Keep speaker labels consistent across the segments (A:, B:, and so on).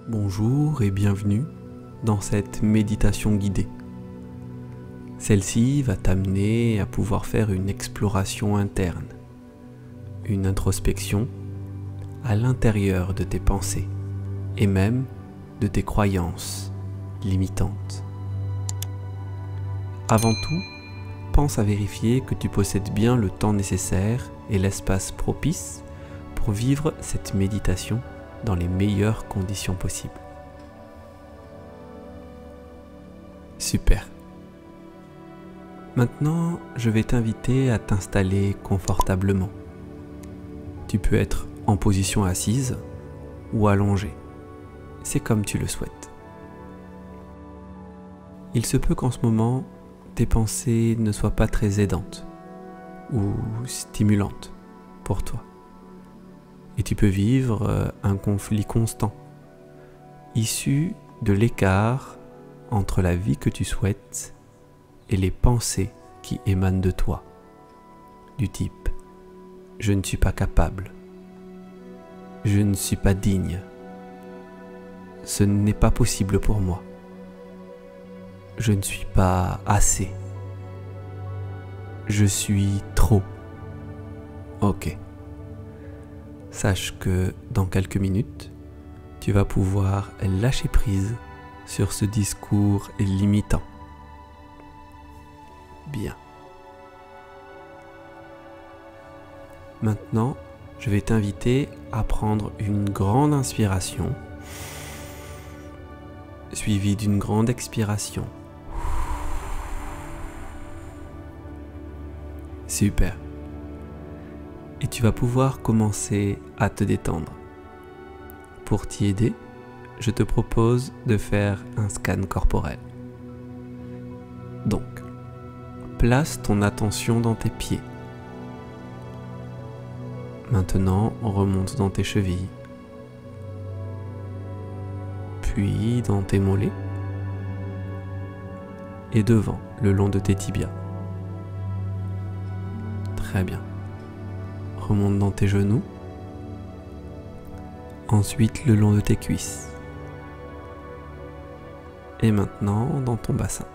A: Bonjour et bienvenue dans cette méditation guidée. Celle-ci va t'amener à pouvoir faire une exploration interne, une introspection à l'intérieur de tes pensées et même de tes croyances limitantes. Avant tout, pense à vérifier que tu possèdes bien le temps nécessaire et l'espace propice pour vivre cette méditation dans les meilleures conditions possibles. Super. Maintenant, je vais t'inviter à t'installer confortablement. Tu peux être en position assise ou allongée. C'est comme tu le souhaites. Il se peut qu'en ce moment, tes pensées ne soient pas très aidantes ou stimulantes pour toi. Et tu peux vivre un conflit constant, issu de l'écart entre la vie que tu souhaites et les pensées qui émanent de toi, du type « je ne suis pas capable »,« je ne suis pas digne »,« ce n'est pas possible pour moi »,« je ne suis pas assez »,« je suis trop ». Ok. Sache que dans quelques minutes, tu vas pouvoir lâcher prise sur ce discours limitant. Bien. Maintenant, je vais t'inviter à prendre une grande inspiration, suivie d'une grande expiration. Super. Et tu vas pouvoir commencer à te détendre. Pour t'y aider, je te propose de faire un scan corporel. Donc, place ton attention dans tes pieds. Maintenant, remonte dans tes chevilles, puis dans tes mollets et devant, le long de tes tibias. Très bien. Remonte dans tes genoux, ensuite le long de tes cuisses, et maintenant dans ton bassin.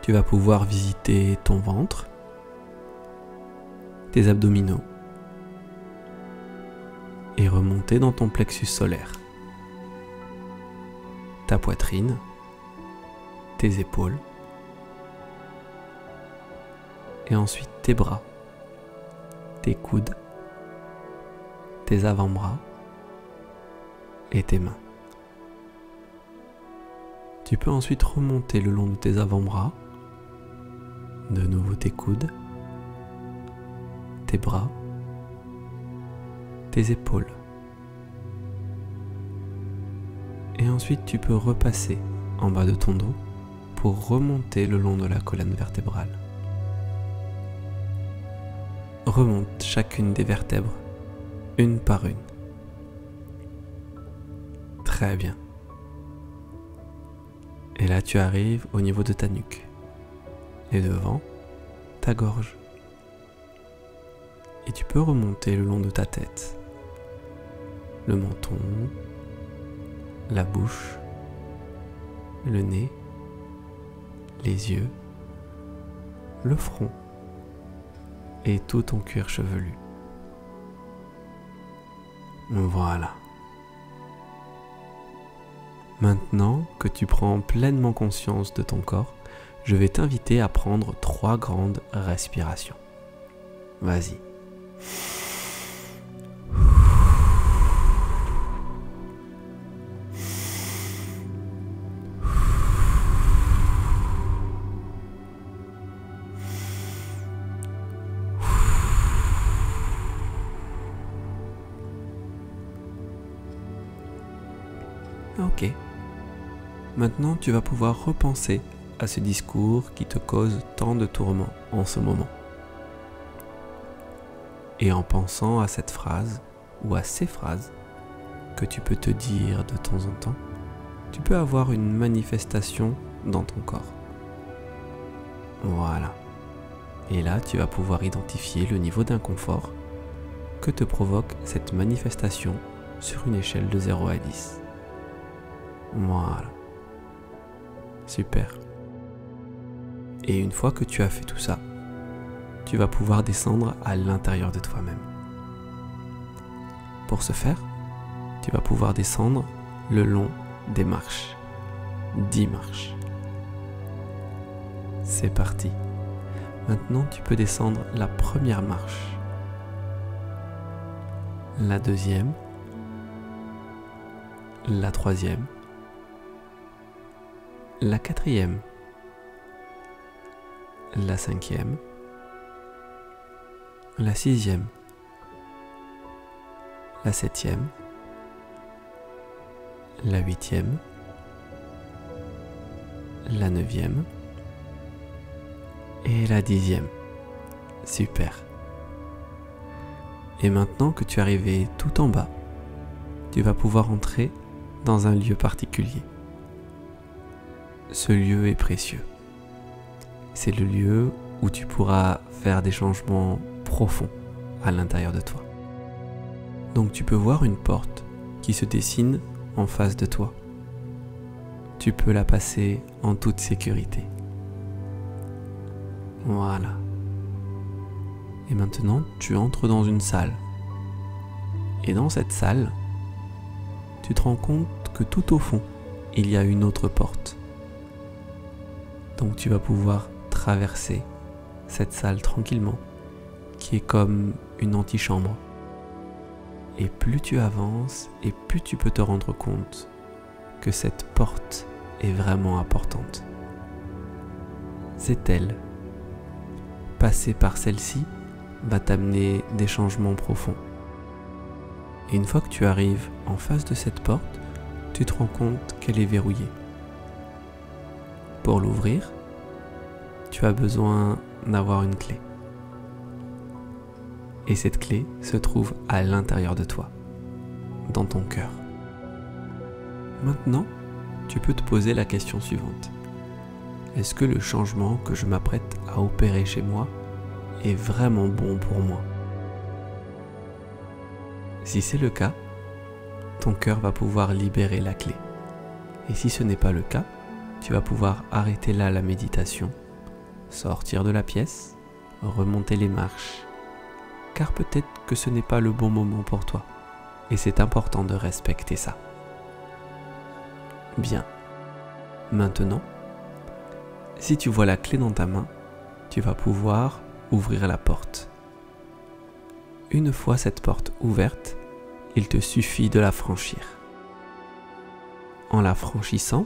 A: Tu vas pouvoir visiter ton ventre, tes abdominaux, et remonter dans ton plexus solaire, ta poitrine, tes épaules, et ensuite tes bras, tes coudes, tes avant-bras et tes mains. Tu peux ensuite remonter le long de tes avant-bras, de nouveau tes coudes, tes bras, tes épaules. Et ensuite tu peux repasser en bas de ton dos pour remonter le long de la colonne vertébrale. Remonte chacune des vertèbres, une par une. Très bien. Et là, tu arrives au niveau de ta nuque. Et devant, ta gorge. Et tu peux remonter le long de ta tête. Le menton, la bouche, le nez, les yeux, le front. Et tout ton cuir chevelu. Voilà. Maintenant que tu prends pleinement conscience de ton corps, je vais t'inviter à prendre 3 grandes respirations. Vas-y. Ok. Maintenant, tu vas pouvoir repenser à ce discours qui te cause tant de tourments en ce moment. Et en pensant à cette phrase, ou à ces phrases, que tu peux te dire de temps en temps, tu peux avoir une manifestation dans ton corps. Voilà. Et là, tu vas pouvoir identifier le niveau d'inconfort que te provoque cette manifestation sur une échelle de 0 à 10. Voilà. Super. Et une fois que tu as fait tout ça, tu vas pouvoir descendre à l'intérieur de toi-même. Pour ce faire, tu vas pouvoir descendre le long des marches. 10 marches. C'est parti. Maintenant, tu peux descendre la première marche, la deuxième, la troisième, la quatrième, la cinquième, la sixième, la septième, la huitième, la neuvième et la 10e. Super. Et maintenant que tu es arrivé tout en bas, tu vas pouvoir entrer dans un lieu particulier. Ce lieu est précieux. C'est le lieu où tu pourras faire des changements profonds à l'intérieur de toi. Donc tu peux voir une porte qui se dessine en face de toi. Tu peux la passer en toute sécurité. Voilà. Et maintenant, tu entres dans une salle. Et dans cette salle, tu te rends compte que tout au fond, il y a une autre porte. Donc tu vas pouvoir traverser cette salle tranquillement, qui est comme une antichambre. Et plus tu avances, et plus tu peux te rendre compte que cette porte est vraiment importante. C'est elle. Passer par celle-ci va t'amener des changements profonds. Et une fois que tu arrives en face de cette porte, tu te rends compte qu'elle est verrouillée. Pour l'ouvrir, tu as besoin d'avoir une clé. Et cette clé se trouve à l'intérieur de toi, dans ton cœur. Maintenant, tu peux te poser la question suivante. Est-ce que le changement que je m'apprête à opérer chez moi est vraiment bon pour moi? Si c'est le cas, ton cœur va pouvoir libérer la clé. Et si ce n'est pas le cas, tu vas pouvoir arrêter là la méditation, sortir de la pièce, remonter les marches, car peut-être que ce n'est pas le bon moment pour toi. Et c'est important de respecter ça. Bien. Maintenant, si tu vois la clé dans ta main, tu vas pouvoir ouvrir la porte. Une fois cette porte ouverte, il te suffit de la franchir. En la franchissant,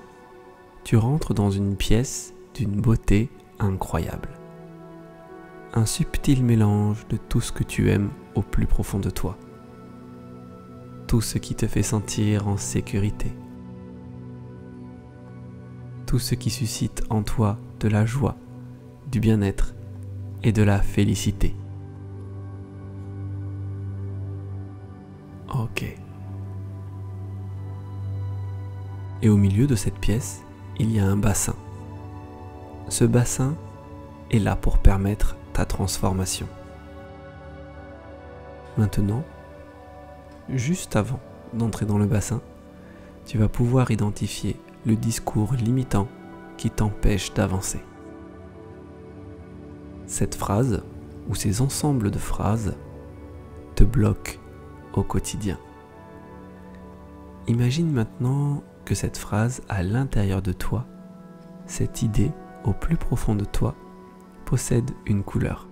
A: tu rentres dans une pièce d'une beauté incroyable. Un subtil mélange de tout ce que tu aimes au plus profond de toi. Tout ce qui te fait sentir en sécurité. Tout ce qui suscite en toi de la joie, du bien-être et de la félicité. Ok. Et au milieu de cette pièce, il y a un bassin. Ce bassin est là pour permettre ta transformation. Maintenant, juste avant d'entrer dans le bassin, tu vas pouvoir identifier le discours limitant qui t'empêche d'avancer. Cette phrase, ou ces ensembles de phrases, te bloquent au quotidien. Imagine maintenant que cette phrase à l'intérieur de toi, cette idée au plus profond de toi, possède une couleur.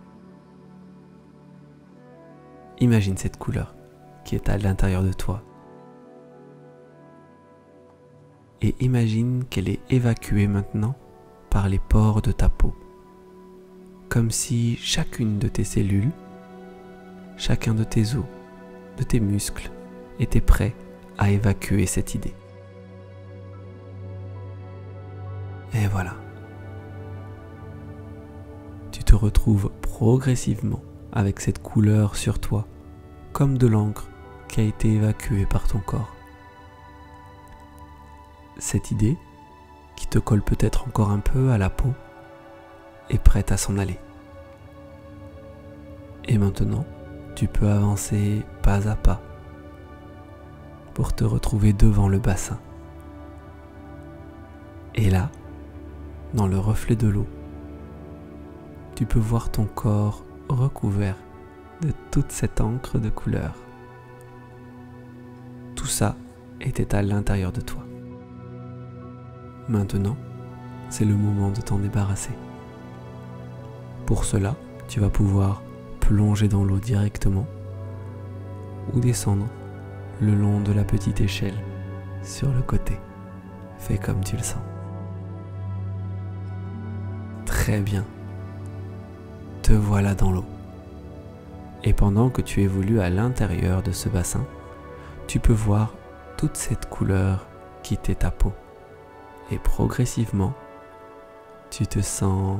A: Imagine cette couleur qui est à l'intérieur de toi. Et imagine qu'elle est évacuée maintenant par les pores de ta peau. Comme si chacune de tes cellules, chacun de tes os, de tes muscles, était prêt à évacuer cette idée. Et voilà. Tu te retrouves progressivement avec cette couleur sur toi, comme de l'encre qui a été évacuée par ton corps. Cette idée, qui te colle peut-être encore un peu à la peau, est prête à s'en aller. Et maintenant, tu peux avancer pas à pas, pour te retrouver devant le bassin. Et là, dans le reflet de l'eau, tu peux voir ton corps recouvert de toute cette encre de couleur. Tout ça était à l'intérieur de toi. Maintenant, c'est le moment de t'en débarrasser. Pour cela, tu vas pouvoir plonger dans l'eau directement ou descendre le long de la petite échelle sur le côté. Fais comme tu le sens. Très bien. Te voilà dans l'eau. Et pendant que tu évolues à l'intérieur de ce bassin, tu peux voir toute cette couleur quitter ta peau. Et progressivement, tu te sens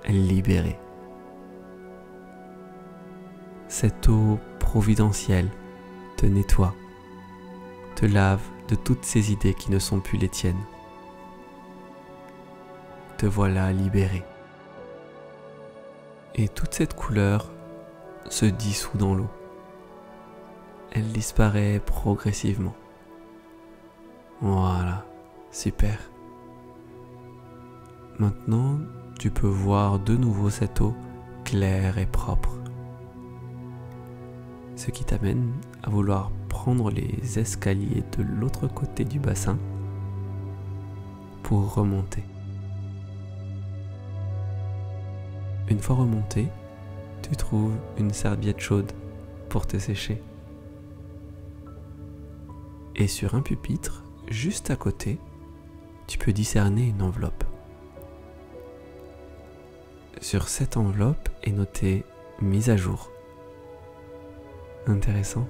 A: libéré. Cette eau providentielle te nettoie, te lave de toutes ces idées qui ne sont plus les tiennes. Te voilà libéré. Et toute cette couleur se dissout dans l'eau. Elle disparaît progressivement. Voilà, super. Maintenant, tu peux voir de nouveau cette eau claire et propre. Ce qui t'amène à vouloir prendre les escaliers de l'autre côté du bassin pour remonter. Une fois remonté, tu trouves une serviette chaude pour te sécher. Et sur un pupitre, juste à côté, tu peux discerner une enveloppe. Sur cette enveloppe est noté « Mise à jour ». Intéressant.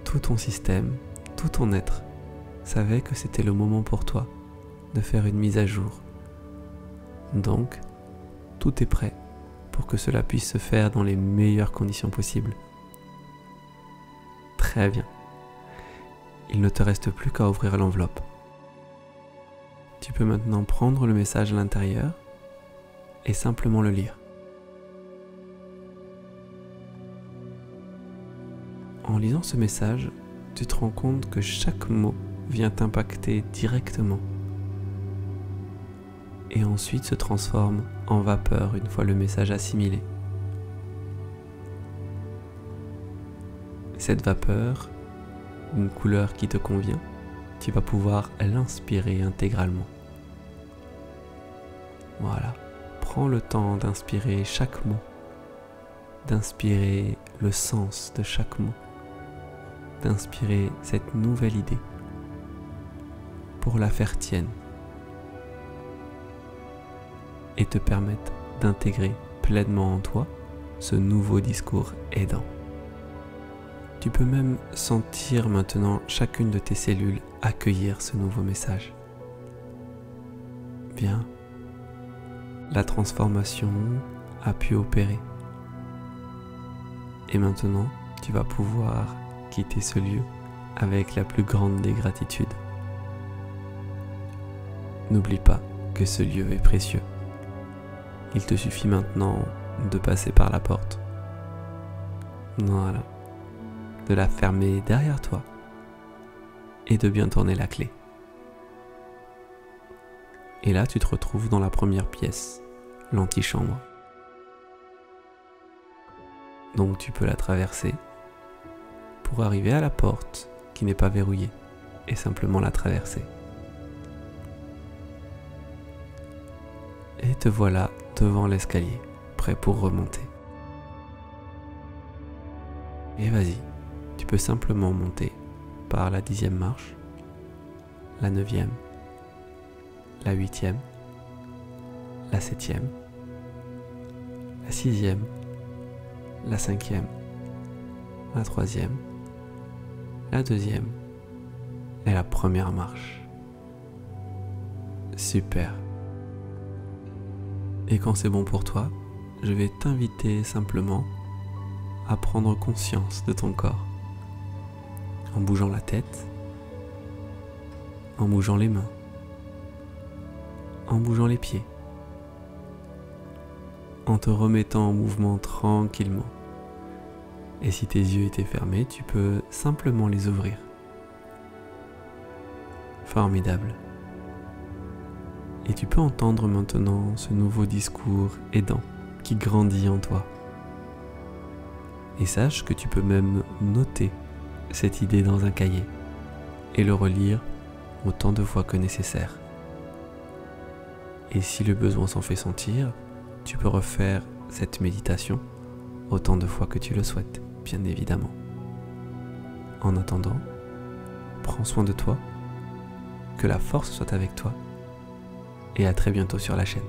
A: Tout ton système, tout ton être savait que c'était le moment pour toi de faire une mise à jour. Donc, tout est prêt pour que cela puisse se faire dans les meilleures conditions possibles. Très bien. Il ne te reste plus qu'à ouvrir l'enveloppe. Tu peux maintenant prendre le message à l'intérieur et simplement le lire. En lisant ce message, tu te rends compte que chaque mot vient t'impacter directement et ensuite se transforme en vapeur une fois le message assimilé. Cette vapeur, une couleur qui te convient, tu vas pouvoir l'inspirer intégralement. Voilà, prends le temps d'inspirer chaque mot, d'inspirer le sens de chaque mot, d'inspirer cette nouvelle idée pour la faire tienne et te permettre d'intégrer pleinement en toi ce nouveau discours aidant. Tu peux même sentir maintenant chacune de tes cellules accueillir ce nouveau message. Bien, la transformation a pu opérer. Et maintenant, tu vas pouvoir quitter ce lieu avec la plus grande des gratitudes. N'oublie pas que ce lieu est précieux. Il te suffit maintenant de passer par la porte. Voilà. De la fermer derrière toi et de bien tourner la clé. Et là, tu te retrouves dans la première pièce, l'antichambre. Donc tu peux la traverser pour arriver à la porte qui n'est pas verrouillée et simplement la traverser. Et te voilà devant l'escalier, prêt pour remonter. Et vas-y, tu peux simplement monter par la 10e marche, la 9e, la 8e, la 7e, la 6e, la 5e, la 3e, la 2e et la première marche. Super. Et quand c'est bon pour toi, je vais t'inviter simplement à prendre conscience de ton corps. En bougeant la tête, en bougeant les mains, en bougeant les pieds, en te remettant en mouvement tranquillement. Et si tes yeux étaient fermés, tu peux simplement les ouvrir Formidable. Et tu peux entendre maintenant ce nouveau discours aidant qui grandit en toi. Et sache que tu peux même noter cette idée dans un cahier et le relire autant de fois que nécessaire. Et si le besoin s'en fait sentir, tu peux refaire cette méditation autant de fois que tu le souhaites, bien évidemment. En attendant, prends soin de toi, que la force soit avec toi, et à très bientôt sur la chaîne.